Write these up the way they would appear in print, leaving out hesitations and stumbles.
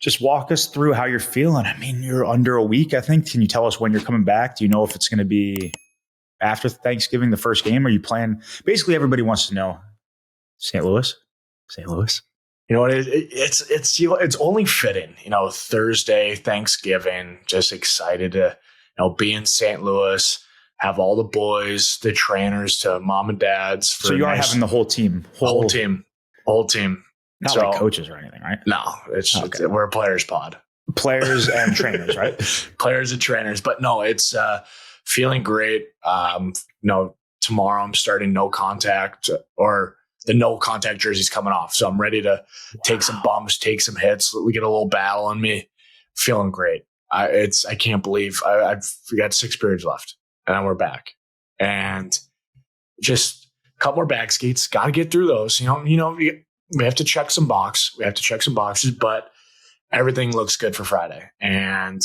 just walk us through how you're feeling. I mean, you're under a week, I think. Can you tell us when you're coming back? Do you know if it's going to be after Thanksgiving, the first game? Are you playing? Basically, everybody wants to know. St. Louis? St. Louis? You know what? It's only fitting. Thursday, Thanksgiving. Just excited to be in St. Louis. Have all the boys, the trainers, to mom and dads. So you are having the whole team, whole team. Not like coaches or anything, right? No, we're a players pod. Players and trainers, right? Players and trainers. But no, it's feeling great. Tomorrow I'm starting no contact, or the no contact jersey's coming off. So I'm ready to take some bumps, take some hits. We get a little battle on me. Feeling great. I can't believe I've got 6 periods left, and then we're back. And just a couple more back skates. Got to get through those. We have to check some boxes, but everything looks good for Friday. And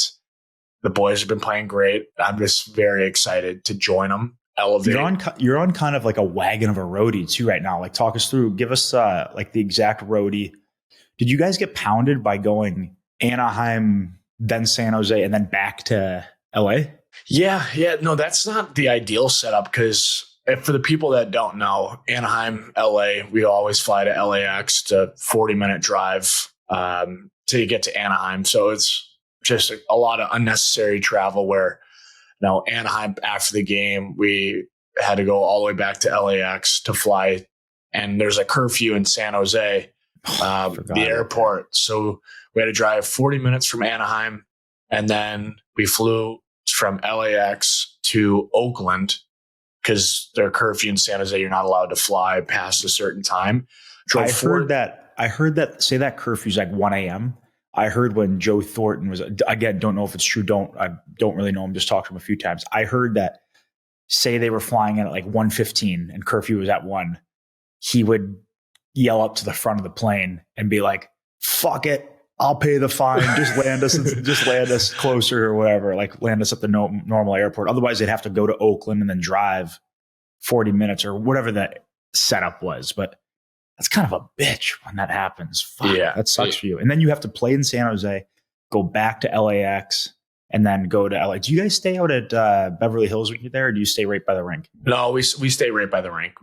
the boys have been playing great. I'm just very excited to join them. Elevate. You're on kind of like a wagon of a roadie too right now. Like, talk us through. Give us like the exact roadie. Did you guys get pounded by going Anaheim, then San Jose, and then back to LA? Yeah. No, that's not the ideal setup, because for the people that don't know, Anaheim, LA, we always fly to LAX, to 40-minute drive till you get to Anaheim. So it's just a lot of unnecessary travel where, Anaheim, after the game, we had to go all the way back to LAX to fly. And there's a curfew in San Jose, the airport. So we had to drive 40 minutes from Anaheim. And then we flew from LAX to Oakland, because their curfew in San Jose, you're not allowed to fly past a certain time. I heard that say that curfew's like 1 a.m. I heard when Joe Thornton was, again, don't know if it's true. I don't really know. I'm just talked to him a few times. I heard that say they were flying in at like 1:15 and curfew was at 1. He would yell up to the front of the plane and be like, "Fuck it. I'll pay the fine. Just land us closer or whatever. Like, land us at the normal airport. Otherwise, they'd have to go to Oakland and then drive 40 minutes or whatever that setup was." But that's kind of a bitch when that happens. Fuck, yeah, that sucks for you. And then you have to play in San Jose, go back to LAX, and then go to LA. Do you guys stay out at Beverly Hills when you're there, or do you stay right by the rink? No, we stay right by the rink.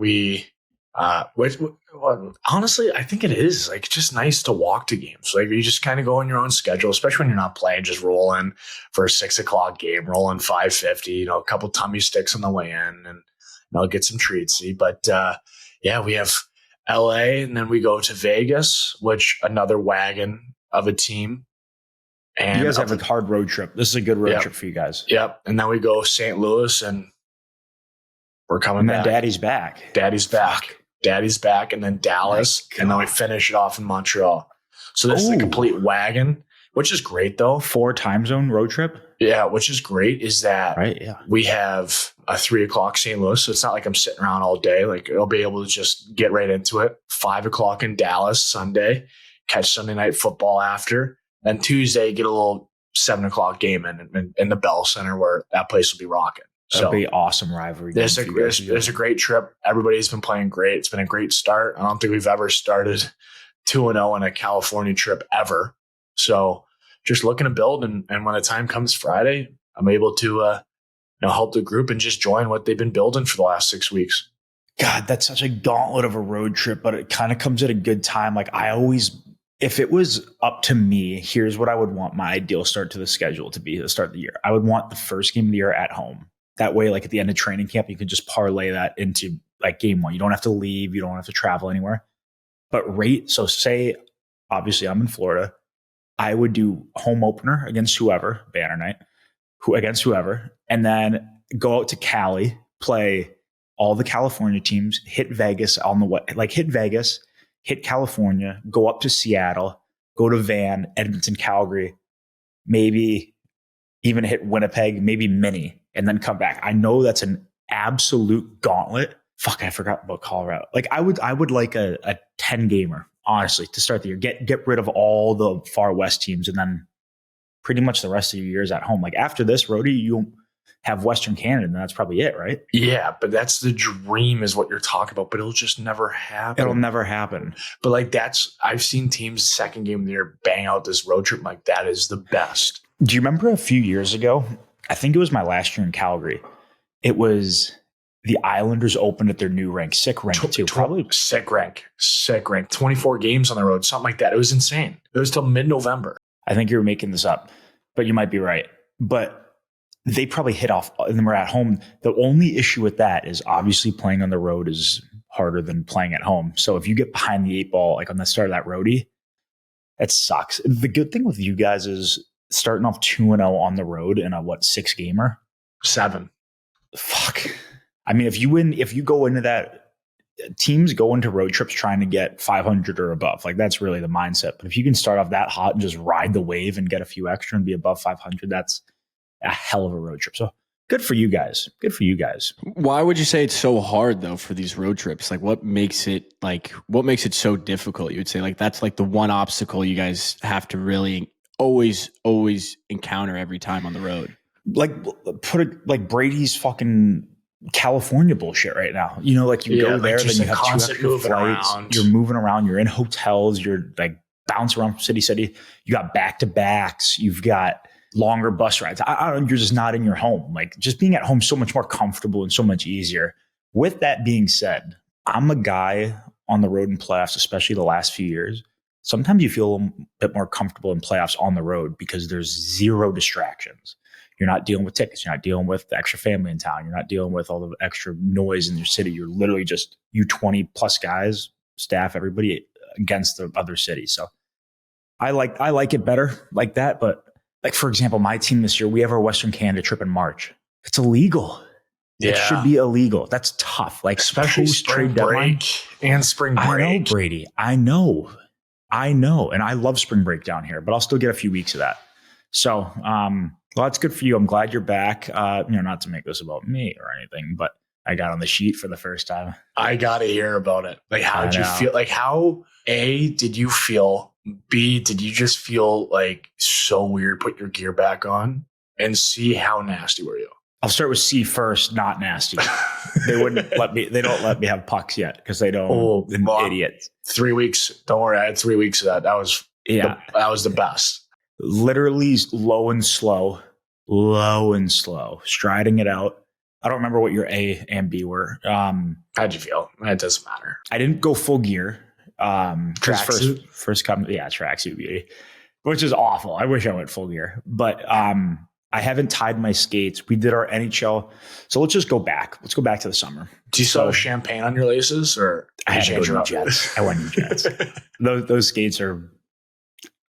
Honestly, I think it is like just nice to walk to games. Like, you just kind of go on your own schedule, especially when you're not playing. Just roll in for a 6:00 game, roll in 5:50. A couple tummy sticks on the way in, and get some treats. But we have LA, and then we go to Vegas, which another wagon of a team. And you guys have a hard road trip. This is a good road trip for you guys. Yep. And then we go St. Louis, and we're coming back. Daddy's back. Daddy's back, and then Dallas, and then we finish it off in Montreal. So this is a complete wagon, which is great, though. 4 time zone road trip? Yeah, which is great is that we have a 3:00 St. Louis, so it's not like I'm sitting around all day. Like, I'll be able to just get right into it. 5:00 in Dallas Sunday, catch Sunday night football after. Then Tuesday, get a little 7:00 game in the Bell Center, where that place will be rocking. That'll be awesome rivalry. There's a great trip. Everybody's been playing great. It's been a great start. I don't think we've ever started 2-0 in a California trip ever. So just looking to build. And when the time comes Friday, I'm able to help the group and just join what they've been building for the last 6 weeks. God, that's such a gauntlet of a road trip, but it kind of comes at a good time. Like, if it was up to me, here's what I would want my ideal start to the schedule to be, the start of the year. I would want the first game of the year at home. That way, like at the end of training camp, you can just parlay that into like game 1. You don't have to leave. You don't have to travel anywhere. But so say, obviously I'm in Florida. I would do home opener against whoever, banner night, against whoever, and then go out to Cali, play all the California teams, hit Vegas on the way, like hit Vegas, hit California, go up to Seattle, go to Van, Edmonton, Calgary, maybe even hit Winnipeg, maybe Mini, and then come back. I know that's an absolute gauntlet. Fuck, I forgot about Colorado. Like, I would like a 10 gamer, honestly, to start the year. Get rid of all the far west teams, and then pretty much the rest of your years at home. Like, after this, Rody, have Western Canada, and that's probably it, right? Yeah, but that's the dream is what you're talking about, but it'll just never happen. It'll never happen. But like I've seen teams second game of the year bang out this road trip. Like that is the best. Do you remember a few years ago? I think it was my last year in Calgary. It was the Islanders opened at their new rink, sick rink too. Probably sick rink. 24 games on the road, something like that. It was insane. It was till mid-November. I think you were making this up, but you might be right. But they probably hit off and then we're at home. The only issue with that is obviously playing on the road is harder than playing at home. So if you get behind the 8 ball, like on the start of that roadie, that sucks. The good thing with you guys is starting off 2-0 on the road in a 6 gamer? 7. Fuck. I mean, if you go into that, teams go into road trips trying to get 500 or above. Like that's really the mindset. But if you can start off that hot and just ride the wave and get a few extra and be above 500, that's a hell of a road trip. So good for you guys. Good for you guys. Why would you say it's so hard though for these road trips? Like what makes it so difficult? You would say like that's like the one obstacle you guys have to really always encounter every time on the road. Like like Brady's fucking California bullshit right now. You know, like you go there, then you have 2 extra flights. Around. You're moving around. You're in hotels. You're like bounce around from city to city. You got back-to-backs. You've got longer bus rides. You're just not in your home. Like just being at home is so much more comfortable and so much easier. With that being said, I'm a guy on the road in playoffs, especially the last few years. Sometimes you feel a bit more comfortable in playoffs on the road because there's zero distractions. You're not dealing with tickets. You're not dealing with the extra family in town. You're not dealing with all the extra noise in your city. You're literally just you 20 plus guys, staff, everybody against the other city. So I like it better like that. But like, for example, my team this year, we have our Western Canada trip in March. It's illegal. Yeah. It should be illegal. That's tough. Like especially spring break and spring break. I know, Brady. I know. And I love spring break down here, but I'll still get a few weeks of that. So, well, that's good for you. I'm glad you're back. Not to make this about me or anything, but I got on the sheet for the first time. I got to hear about it. Like, how did you feel? Like, how, A, did you feel? B, did you just feel like so weird, put your gear back on? And C, how nasty were you? I'll start with C first, not nasty. They don't let me have pucks yet because they don't, idiots. 3 weeks. Don't worry. I had 3 weeks of that. That was the best. Literally low and slow, striding it out. I don't remember what your A and B were. How'd you feel? It doesn't matter. I didn't go full gear. Tracksuit? First come, tracksuit beauty, which is awful. I wish I went full gear, but I haven't tied my skates. We did our NHL. So let's just go back. Let's go back to the summer. Do you still have champagne on your laces or I had to go new Jets? I went new Jets. Those skates are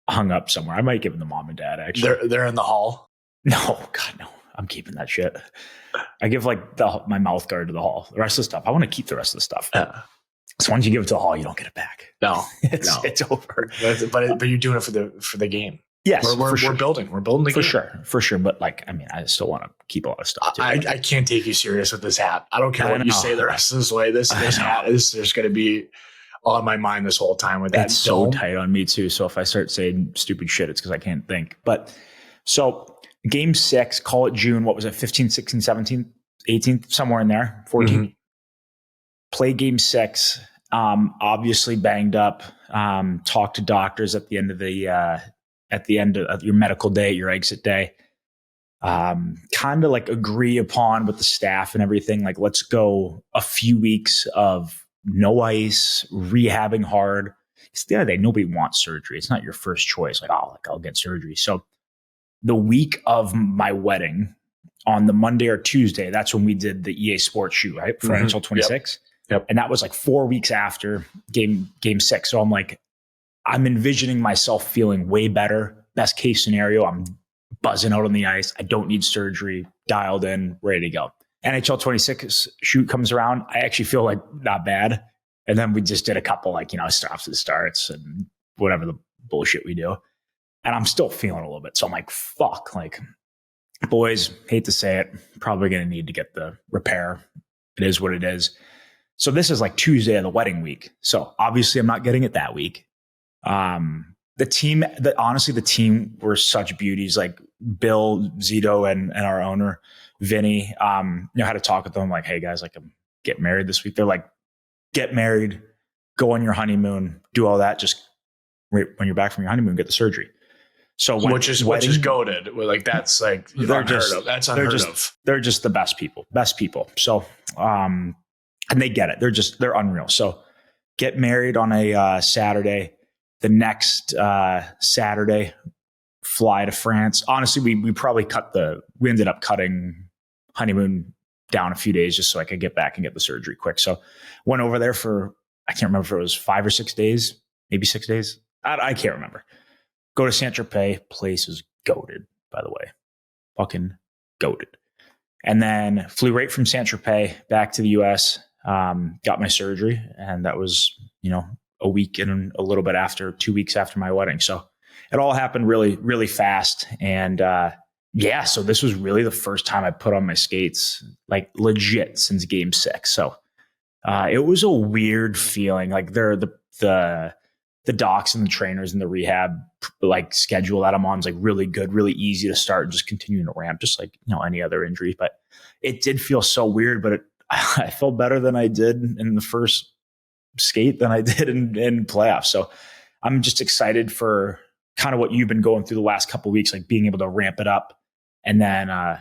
hung up somewhere. I might give them to mom and dad, actually. They're in the hall? No, God, no. I'm keeping that shit. I give like my mouth guard to the hall. The rest of the stuff, I want to keep the rest of the stuff. So once you give it to the hall, you don't get it back. No, it's over. But you're doing it for the game. Yes, we're building. We're building the game. For sure. But I still want to keep a lot of stuff too. I can't take you serious with this hat. I don't care what you say the rest of this way. This hat is there's going to be on my mind this whole time with that. It's so tight on me too. So if I start saying stupid shit, it's because I can't think. But so game 6, call it June. What was it? 15, 16, 17, 18, somewhere in there. 14. Mm-hmm. Play game 6. Obviously banged up. Talked to doctors at the end of your medical day, your exit day. Kind of like agree upon with the staff and everything. Like, let's go a few weeks of no ice, rehabbing hard. It's the other day, nobody wants surgery. It's not your first choice. I'll get surgery. So the week of my wedding, on the Monday or Tuesday, that's when we did the EA Sports shoot, right? For NHL 26. Yep. And that was like 4 weeks after game 6. So I'm envisioning myself feeling way better. Best case scenario, I'm buzzing out on the ice. I don't need surgery, dialed in, ready to go. NHL 26 shoot comes around. I actually feel like not bad. And then we just did a couple stops and starts and whatever the bullshit we do. And I'm still feeling a little bit. So I'm like, fuck, boys, hate to say it, probably going to need to get the repair. It is what it is. So this is like Tuesday of the wedding week. So obviously I'm not getting it that week. The team were such beauties. Like Bill, Zito, and our owner Vinny, had to talk with them like, hey guys, like I'm getting married this week. They're like, get married, go on your honeymoon, do all that. Just when you're back from your honeymoon, get the surgery. So which is goated. Like that's like unheard of. That's unheard of. They're just the best people. So, and they get it. They're unreal. So get married on a Saturday. The next Saturday, fly to France. Honestly, we probably we ended up cutting honeymoon down a few days just so I could get back and get the surgery quick. So went over there for, I can't remember if it was 5 or 6 days, maybe 6 days. I can't remember. Go to Saint-Tropez. Place is goated, by the way. Fucking goated. And then flew right from Saint-Tropez back to the US, got my surgery. And that was, a week and a little bit after, 2 weeks after my wedding. So it all happened really, really fast. And so this was really the first time I put on my skates, like legit since game 6. So it was a weird feeling. Like the docs and the trainers and the rehab like schedule that I'm on is like really good, really easy to start and just continuing to ramp, just like, any other injury. But it did feel so weird, but I felt better than I did in the first skate than I did in playoffs. So I'm just excited for kind of what you've been going through the last couple of weeks, like being able to ramp it up. And then I'm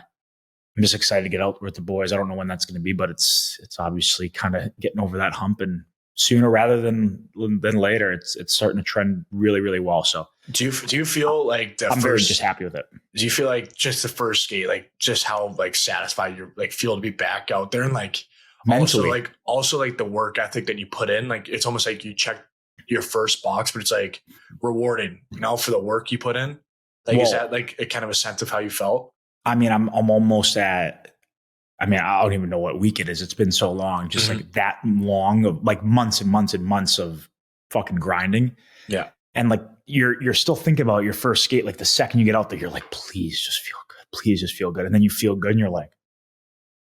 just excited to get out with the boys. I don't know when that's going to be, but it's obviously kind of getting over that hump, and sooner rather than later, it's starting to trend really, really well. So do you feel like I'm very just happy with it. Do you feel like just the first skate, like just how like satisfied you like feel to be back out there, and like mentally, also like the work ethic that you put in, like it's almost like you check your first box, but it's like rewarding, for the work you put in. Like, is that like a kind of a sense of how you felt? I mean, I'm almost at, I don't even know what week it is. It's been so long, just like that long of like months and months and months of fucking grinding. Yeah. And like, you're still thinking about your first skate. Like the second you get out there, you're like, please just feel good. Please just feel good. And then you feel good and you're like,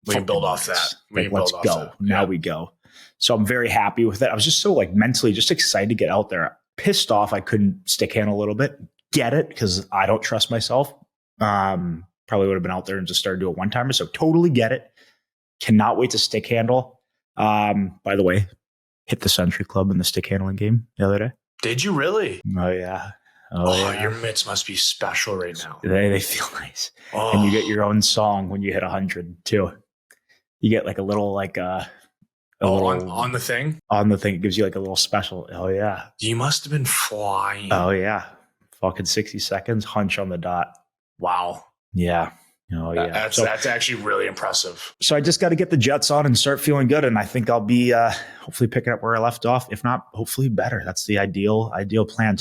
we can build off that. Let's go. Now we go. So I'm very happy with it. I was just so like mentally just excited to get out there. Pissed off I couldn't stick handle a little bit. Get it, because I don't trust myself. Probably would have been out there and just started doing one-timer. So totally get it. Cannot wait to stick handle. By the way, hit the Century Club in the stick handling game the other day. Did you really? Oh, yeah. Yeah. Your mitts must be special right now. They feel nice. Oh. And you get your own song when you hit 100 too. You get like a little like on the thing? On the thing. It gives you like a little special. Oh, yeah. You must have been flying. Oh, yeah. Fucking 60 seconds, hunch on the dot. Wow. Yeah. Oh, yeah. That's actually really impressive. So I just got to get the Jets on and start feeling good. And I think I'll be hopefully picking up where I left off. If not, hopefully better. That's the ideal plan.